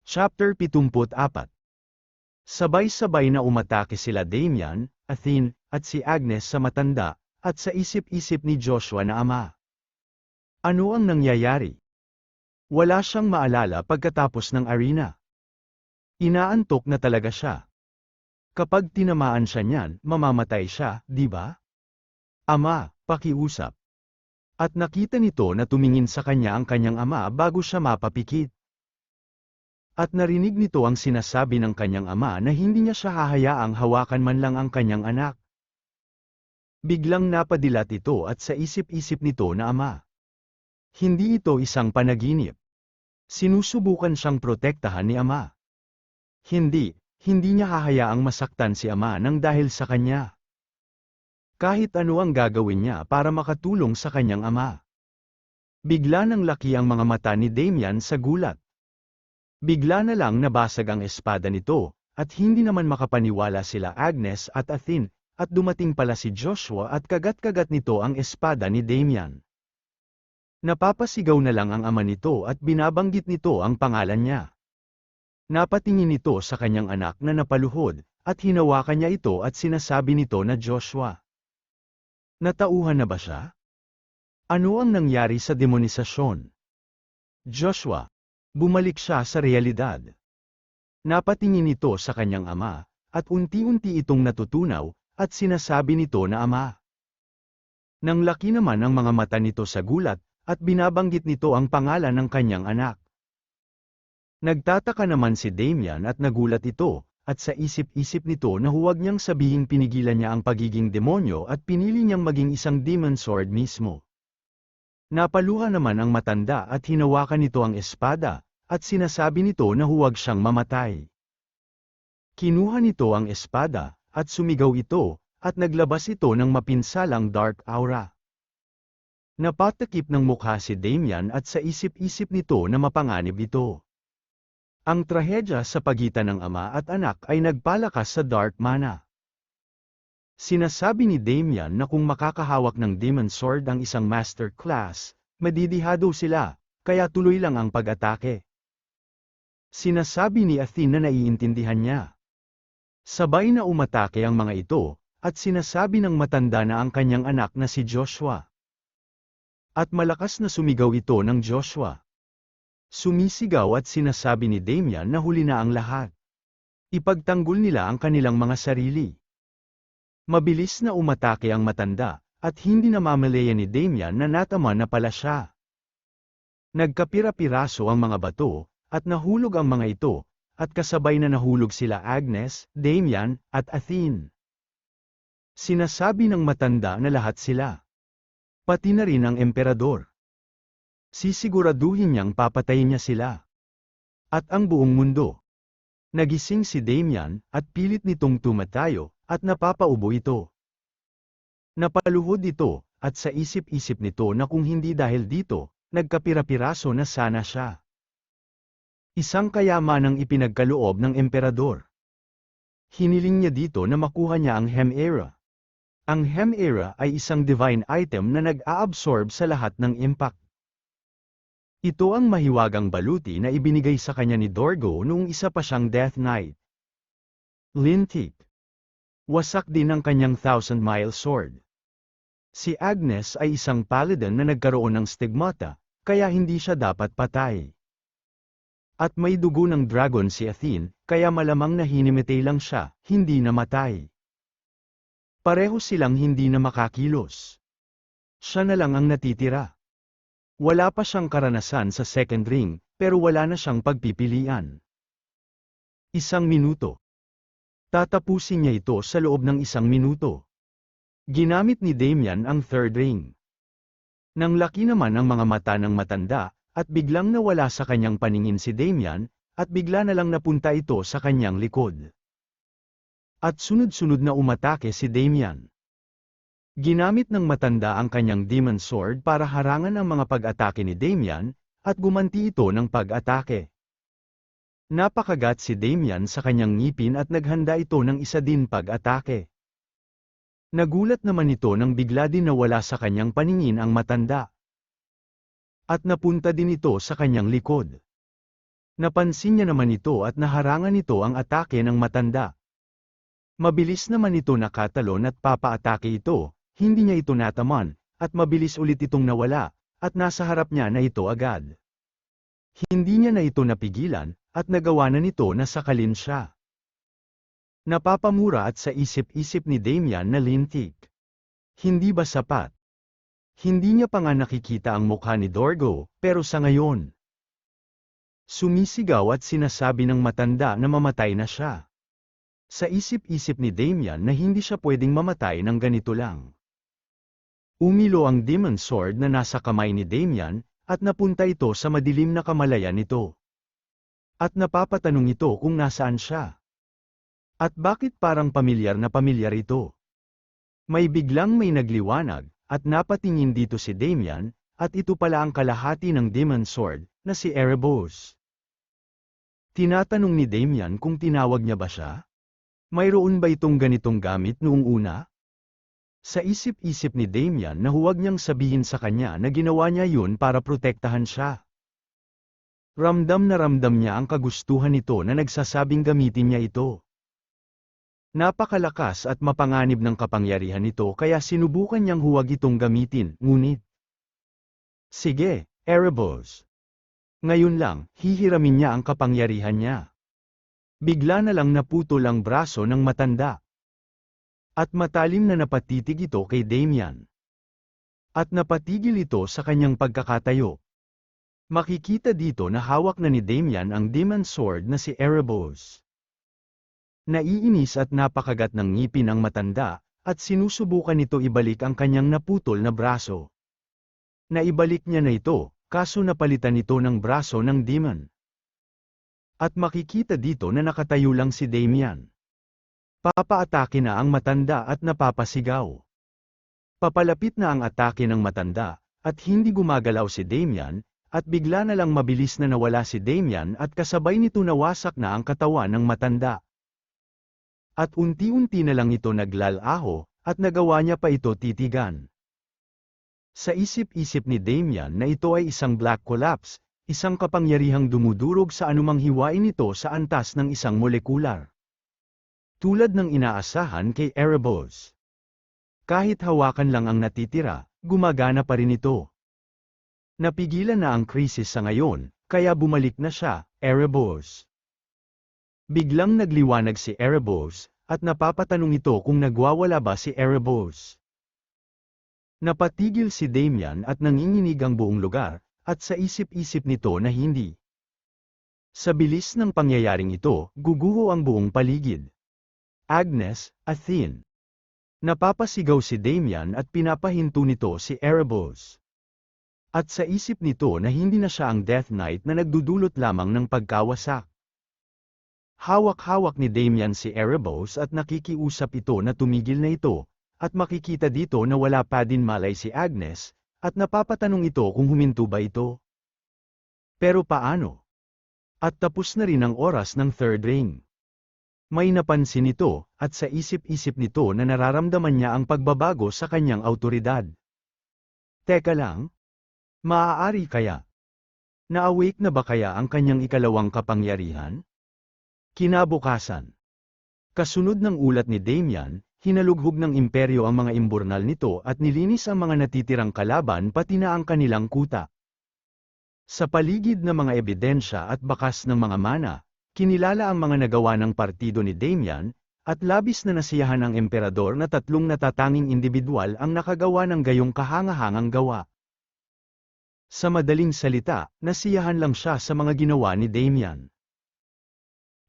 Chapter 74. Sabay-sabay na umatake sila Damian, Athene, at si Agnes sa matanda, at sa isip-isip ni Joshua na ama. Ano ang nangyayari? Wala siyang maalala pagkatapos ng arena. Inaantok na talaga siya. Kapag tinamaan siya niyan, mamamatay siya, di ba? Ama, pakiusap. At nakita nito na tumingin sa kanya ang kanyang ama bago siya mapapikit. At narinig nito ang sinasabi ng kanyang ama na hindi niya siya hahayaang hawakan man lang ang kanyang anak. Biglang napadilat ito at sa isip-isip nito na ama. Hindi ito isang panaginip. Sinusubukan siyang protektahan ni ama. Hindi niya hahayaang masaktan si ama nang dahil sa kanya. Kahit ano ang gagawin niya para makatulong sa kanyang ama. Bigla nang laki ang mga mata ni Damian sa gulat. Bigla na lang nabasag ang espada nito, at hindi naman makapaniwala sila Agnes at Athene, at dumating pala si Joshua at kagat-kagat nito ang espada ni Damian. Napapasigaw na lang ang ama nito at binabanggit nito ang pangalan niya. Napatingin nito sa kanyang anak na napaluhod, at hinawakan niya ito at sinasabi nito na Joshua. Natauhan na ba siya? Ano ang nangyari sa demonisasyon? Joshua. Bumalik siya sa realidad. Napatingin nito sa kanyang ama, at unti-unti itong natutunaw, at sinasabi nito na ama. Nang laki naman ang mga mata nito sa gulat, at binabanggit nito ang pangalan ng kanyang anak. Nagtataka naman si Damian at nagulat ito, at sa isip-isip nito na huwag niyang sabihing pinigilan niya ang pagiging demonyo at pinili niyang maging isang demon sword mismo. Napaluha naman ang matanda at hinawakan nito ang espada, at sinasabi nito na huwag siyang mamatay. Kinuha nito ang espada, at sumigaw ito, at naglabas ito ng mapinsalang dark aura. Napatakip ng mukha si Damian at sa isip-isip nito na mapanganib ito. Ang trahedya sa pagitan ng ama at anak ay nagpalakas sa dark mana. Sinasabi ni Damian na kung makakahawak ng demon sword ang isang master class, madidihado sila, kaya tuloy lang ang pag-atake. Sinasabi ni Athene na naiintindihan niya. Sabay na umatake ang mga ito, at sinasabi ng matanda na ang kanyang anak na si Joshua. At malakas na sumigaw ito ng Joshua. Sumisigaw at sinasabi ni Damian na huli na ang lahat. Ipagtanggol nila ang kanilang mga sarili. Mabilis na umatake ang matanda, at hindi na mamalaya ni Damian na natama na pala siya. Nagkapira-piraso ang mga bato, at nahulog ang mga ito, at kasabay na nahulog sila Agnes, Damian, at Athene. Sinasabi ng matanda na lahat sila. Pati na rin ang emperador. Sisiguraduhin niyang papatayin niya sila. At ang buong mundo. Nagising si Damian, at pilit nitong tumatayo, at napapaubo ito. Napaluhod ito, at sa isip-isip nito na kung hindi dahil dito, nagkapira-piraso na sana siya. Isang kayamanang ipinagkaloob ng emperador. Hiniling niya dito na makuha niya ang Hemera. Ang Hemera ay isang divine item na nag-aabsorb sa lahat ng impact. Ito ang mahiwagang baluti na ibinigay sa kanya ni Dorgo noong isa pa siyang Death Knight. Lintik. Wasak din ang kanyang 1,000-mile sword. Si Agnes ay isang paladin na nagkaroon ng stigmata, kaya hindi siya dapat patay. At may dugo ng dragon si Athene, kaya malamang na hinimitay lang siya, hindi namatay. Pareho silang hindi na makakilos. Siya na lang ang natitira. Wala pa siyang karanasan sa second ring, pero wala na siyang pagpipilian. 1 minuto. Tatapusin niya ito sa loob ng 1 minuto. Ginamit ni Damian ang third ring. Nang laki naman ang mga mata ng matanda, at biglang nawala sa kanyang paningin si Damian, at bigla na lang napunta ito sa kanyang likod. At sunod-sunod na umatake si Damian. Ginamit ng matanda ang kanyang demon sword para harangan ang mga pag-atake ni Damian, at gumanti ito ng pag-atake. Napakagat si Damian sa kanyang ngipin at naghanda ito ng isa din pag-atake. Nagulat naman ito nang bigla din nawala sa kanyang paningin ang matanda. At napunta din ito sa kanyang likod. Napansin niya naman ito at naharangan nito ang atake ng matanda. Mabilis naman ito nakatalon at papaatake ito, hindi niya ito nataman, at mabilis ulit itong nawala, at nasa harap niya na ito agad. Hindi niya na ito napigilan, at nagawa na nito na sakalin siya. Napapamura at sa isip-isip ni Damian na lintik. Hindi ba sapat? Hindi niya pa nga nakikita ang mukha ni Dorgo, pero sa ngayon. Sumisigaw at sinasabi ng matanda na mamatay na siya. Sa isip-isip ni Damian na hindi siya pwedeng mamatay ng ganito lang. Umilo ang Demon Sword na nasa kamay ni Damian, at napunta ito sa madilim na kamalayan nito. At napapatanong ito kung nasaan siya. At bakit parang pamilyar na pamilyar ito? May nagliwanag, at napatingin dito si Damian, at ito pala ang kalahati ng Demon Sword, na si Erebos. Tinatanong ni Damian kung tinawag niya ba siya? Mayroon ba itong ganitong gamit noong una? Sa isip-isip ni Damian na huwag niyang sabihin sa kanya na ginawa niya yun para protektahan siya. Ramdam niya ang kagustuhan nito na nagsasabing gamitin niya ito. Napakalakas at mapanganib ng kapangyarihan nito kaya sinubukan niyang huwag itong gamitin, ngunit. Sige, Erebos. Ngayon lang, hihiramin niya ang kapangyarihan niya. Bigla na lang naputol ang braso ng matanda. At matalim na napatitig ito kay Damian. At napatigil ito sa kanyang pagkakatayo. Makikita dito na hawak na ni Damian ang Demon Sword na si Erebos. Naiinis at napakagat ng ngipin ang matanda, at sinusubukan nito ibalik ang kanyang naputol na braso. Naibalik niya na ito, kaso napalitan ito ng braso ng demon. At makikita dito na nakatayo lang si Damian. Papaatake na ang matanda at napapasigaw. Papalapit na ang atake ng matanda, at hindi gumagalaw si Damian, at bigla na lang mabilis na nawala si Damian at kasabay nito nawasak na ang katawan ng matanda. At unti-unti na lang ito naglalaho, at nagawa niya pa ito titigan. Sa isip-isip ni Damian na ito ay isang black collapse, isang kapangyarihang dumudurog sa anumang hiwain nito sa antas ng isang molekular. Tulad ng inaasahan kay Erebos. Kahit hawakan lang ang natitira, gumagana pa rin ito. Napigilan na ang krisis sa ngayon, kaya bumalik na siya, Erebos. Biglang nagliwanag si Erebos, at napapatanong ito kung nagwawala ba si Erebos. Napatigil si Damian at nanginginig ang buong lugar, at sa isip-isip nito na hindi. Sa bilis ng pangyayaring ito, guguho ang buong paligid. Agnes, Athene. Napapasigaw si Damian at pinapahinto nito si Erebos. At sa isip nito na hindi na siya ang Death Knight na nagdudulot lamang ng pagkawasak. Hawak-hawak ni Damian si Erebos at nakikiusap ito na tumigil na ito, at makikita dito na wala pa din malay si Agnes, at napapatanong ito kung huminto ba ito. Pero paano? At tapos na rin ang oras ng third ring. May napansin ito, at sa isip-isip nito na nararamdaman niya ang pagbabago sa kanyang awtoridad. Teka lang? Maaari kaya? Na-awake na ba kaya ang kanyang ikalawang kapangyarihan? Kinabukasan. Kasunod ng ulat ni Damian, hinalughog ng imperyo ang mga imburnal nito at nilinis ang mga natitirang kalaban pati na ang kanilang kuta. Sa paligid ng mga ebidensya at bakas ng mga mana, kinilala ang mga nagawa ng partido ni Damian, at labis na nasiyahan ang emperador na tatlong natatanging individual ang nakagawa ng gayong kahangahangang gawa. Sa madaling salita, nasiyahan lang siya sa mga ginawa ni Damian.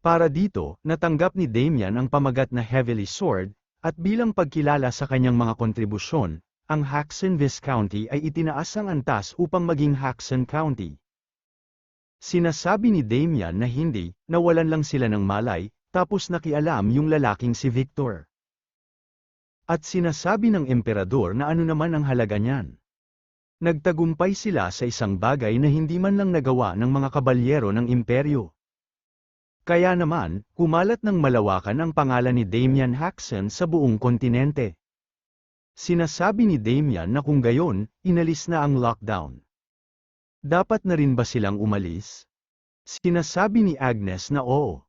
Para dito, natanggap ni Damian ang pamagat na Heavily Sword, at bilang pagkilala sa kanyang mga kontribusyon, ang Haxon Viscounty ay itinaas ang antas upang maging Haxon County. Sinasabi ni Damian na hindi, nawalan lang sila ng malay, tapos nakialam yung lalaking si Victor. At sinasabi ng emperador na ano naman ang halaga niyan. Nagtagumpay sila sa isang bagay na hindi man lang nagawa ng mga kabalyero ng imperyo. Kaya naman, kumalat ng malawakan ang pangalan ni Damian Haxon sa buong kontinente. Sinasabi ni Damian na kung gayon, inalis na ang lockdown. Dapat na rin ba silang umalis? Sinasabi ni Agnes na oo.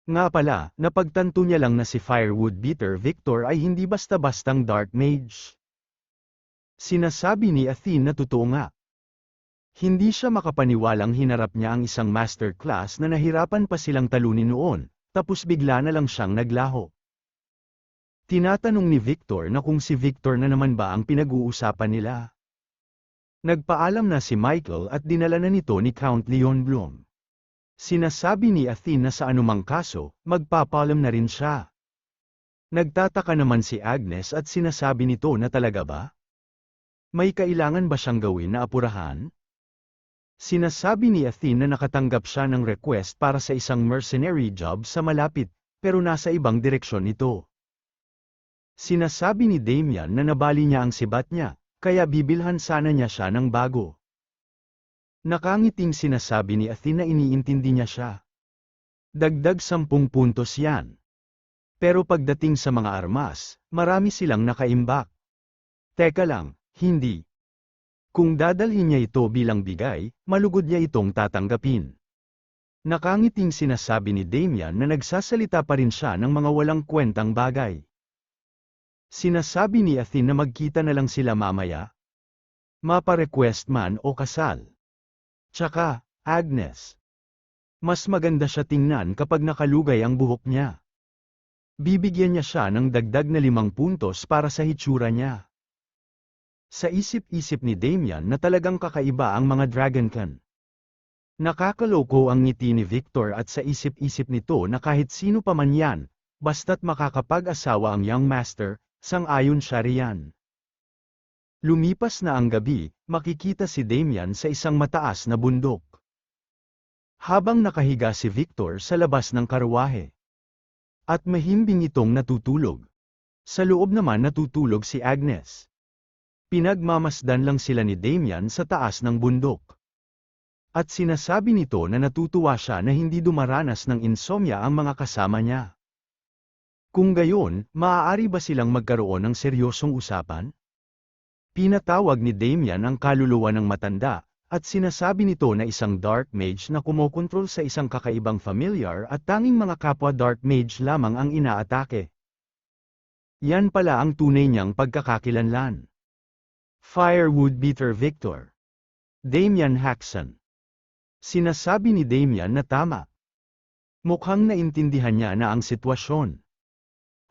Nga pala, napagtanto niya lang na si Firewood Beater Victor ay hindi basta-bastang dark mage. Sinasabi ni Athene na totoo nga. Hindi siya makapaniwalang hinarap niya ang isang masterclass na nahirapan pa silang talunin noon, tapos bigla na lang siyang naglaho. Tinatanong ni Victor na kung si Victor na naman ba ang pinag-uusapan nila. Nagpaalam na si Michael at dinala na nito ni Count Leon Bloom. Sinasabi ni Athene na sa anumang kaso, magpapalam na rin siya. Nagtataka naman si Agnes at sinasabi nito na talaga ba? May kailangan ba siyang gawin na apurahan? Sinasabi ni Athene na nakatanggap siya ng request para sa isang mercenary job sa malapit, pero nasa ibang direksyon ito. Sinasabi ni Damian na nabali niya ang sibat niya, kaya bibilhan sana niya siya ng bago. Nakangiting sinasabi ni Athene na iniintindi niya siya. Dagdag 10 puntos yan. Pero pagdating sa mga armas, marami silang nakaimbak. Teka lang, hindi. Kung dadalhin niya ito bilang bigay, malugod niya itong tatanggapin. Nakangiting sinasabi ni Damian na nagsasalita pa rin siya ng mga walang kwentang bagay. Sinasabi ni Athene na magkita na lang sila mamaya. Mapa-request man o kasal. Tsaka, Agnes. Mas maganda siya tingnan kapag nakalugay ang buhok niya. Bibigyan niya siya ng dagdag na 5 puntos para sa hitsura niya. Sa isip-isip ni Damian na talagang kakaiba ang mga Dragoncan. Nakakaloko ang ngiti ni Victor at sa isip-isip nito na kahit sino pa man yan, basta't makakapag-asawa ang young master, sang-ayon siya riyan. Lumipas na ang gabi, makikita si Damian sa isang mataas na bundok. Habang nakahiga si Victor sa labas ng karwahe. At mahimbing itong natutulog. Sa loob naman natutulog si Agnes. Pinagmamasdan lang sila ni Damian sa taas ng bundok. At sinasabi nito na natutuwa siya na hindi dumaranas ng insomnia ang mga kasama niya. Kung gayon, maaari ba silang magkaroon ng seryosong usapan? Pinatawag ni Damian ang kaluluwa ng matanda, at sinasabi nito na isang dark mage na kumokontrol sa isang kakaibang familiar at tanging mga kapwa dark mage lamang ang inaatake. Yan pala ang tunay niyang pagkakakilanlan. Firewood Beater Victor. Damian Haxon. Sinasabi ni Damian na tama. Mukhang naintindihan niya na ang sitwasyon.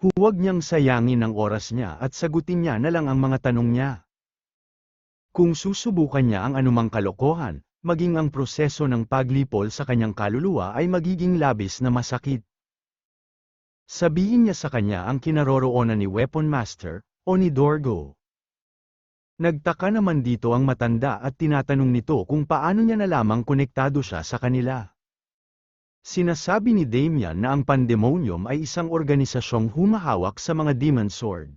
Huwag niyang sayangin ang oras niya at sagutin niya na lang ang mga tanong niya. Kung susubukan niya ang anumang kalokohan, maging ang proseso ng paglipol sa kanyang kaluluwa ay magiging labis na masakit. Sabihin niya sa kanya ang kinaroroonan ni Weapon Master, o ni Dorgo. Nagtaka naman dito ang matanda at tinatanong nito kung paano niya nalamang konektado siya sa kanila. Sinasabi ni Damian na ang Pandemonium ay isang organisasyong humahawak sa mga Demon Sword.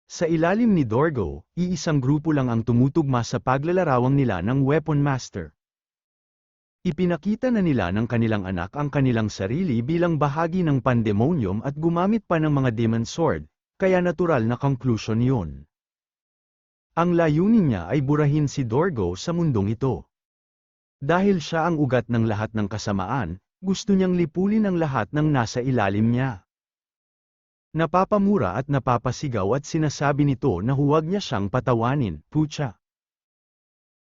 Sa ilalim ni Dorgo, iisang grupo lang ang tumutugma sa paglalarawang nila ng Weapon Master. Ipinakita na nila ng kanilang anak ang kanilang sarili bilang bahagi ng Pandemonium at gumamit pa ng mga Demon Sword, kaya natural na conclusion yun. Ang layunin niya ay burahin si Dorgo sa mundong ito. Dahil siya ang ugat ng lahat ng kasamaan, gusto niyang lipulin ang lahat ng nasa ilalim niya. Napapamura at napapasigaw at sinasabi nito na huwag niya siyang patawanin, putya.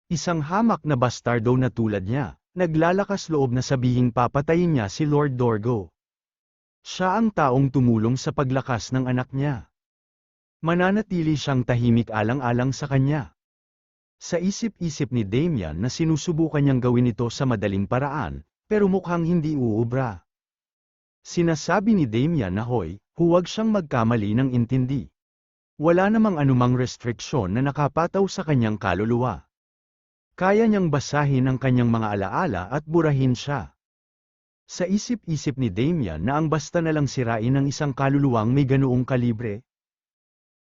Isang hamak na bastardo na tulad niya, naglalakas loob na sabihing papatayin niya si Lord Dorgo. Siya ang taong tumulong sa paglakas ng anak niya. Mananatili siyang tahimik alang-alang sa kanya. Sa isip-isip ni Damian na sinusubukan niyang gawin ito sa madaling paraan, pero mukhang hindi uubra. Sinasabi ni Damian na huwag siyang magkamali ng intindi. Wala namang anumang restriksyon na nakapataw sa kanyang kaluluwa. Kaya niyang basahin ang kanyang mga alaala at burahin siya. Sa isip-isip ni Damian na ang basta na lang sirain ng isang kaluluwang may ganoong kalibre.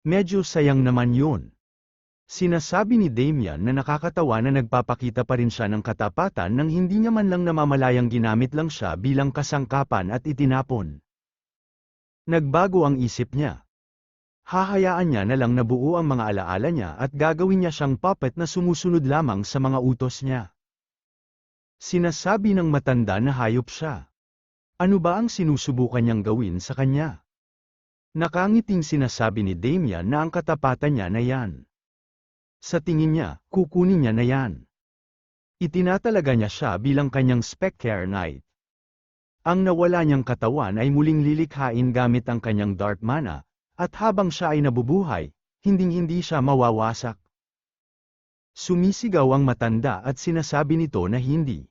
Medyo sayang naman yun. Sinasabi ni Damian na nakakatawa na nagpapakita pa rin siya ng katapatan nang hindi niya man lang namamalayang ginamit lang siya bilang kasangkapan at itinapon. Nagbago ang isip niya. Hahayaan niya na lang nabuo ang mga alaala niya at gagawin niya siyang puppet na sumusunod lamang sa mga utos niya. Sinasabi ng matanda na hayop siya. Ano ba ang sinusubukan niyang gawin sa kanya? Nakangiting sinasabi ni Damian na ang katapatan niya na yan. Sa tingin niya, kukunin niya na yan. Itinatalaga niya siya bilang kanyang Spectre Knight. Ang nawala niyang katawan ay muling lilikhain gamit ang kanyang dark mana, at habang siya ay nabubuhay, hinding-hindi siya mawawasak. Sumisigaw ang matanda at sinasabi nito na hindi.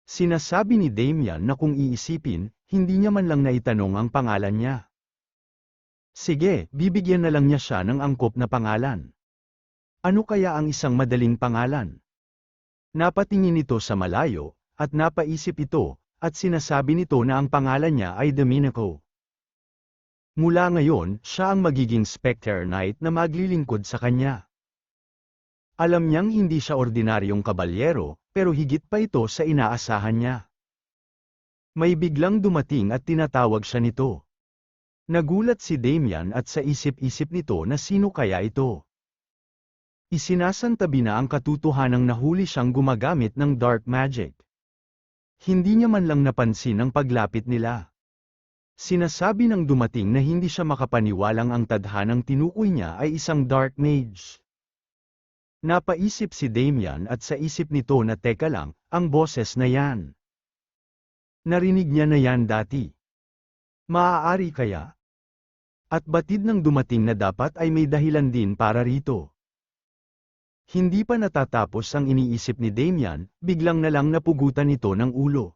Sinasabi ni Damian na kung iisipin, hindi niya man lang naitanong ang pangalan niya. Sige, bibigyan na lang niya siya ng angkop na pangalan. Ano kaya ang isang madaling pangalan? Napatingin ito sa malayo, at napaisip ito, at sinasabi nito na ang pangalan niya ay Domenico. Mula ngayon, siya ang magiging Spectre Knight na maglilingkod sa kanya. Alam niyang hindi siya ordinaryong kabalyero, pero higit pa ito sa inaasahan niya. May biglang dumating at tinatawag siya nito. Nagulat si Damian at sa isip-isip nito na sino kaya ito. Isinasantabi na ang katotohanang nahuli siyang gumagamit ng dark magic. Hindi niya man lang napansin ang paglapit nila. Sinasabi ng dumating na hindi siya makapaniwalang ang tadhanang tinukoy niya ay isang dark mage. Napaisip si Damian at sa isip nito na teka lang, ang boses na yan. Narinig niya na yan dati. Maaari kaya? At batid ng dumating na dapat ay may dahilan din para rito. Hindi pa natatapos ang iniisip ni Damian, biglang na lang napugutan ito ng ulo.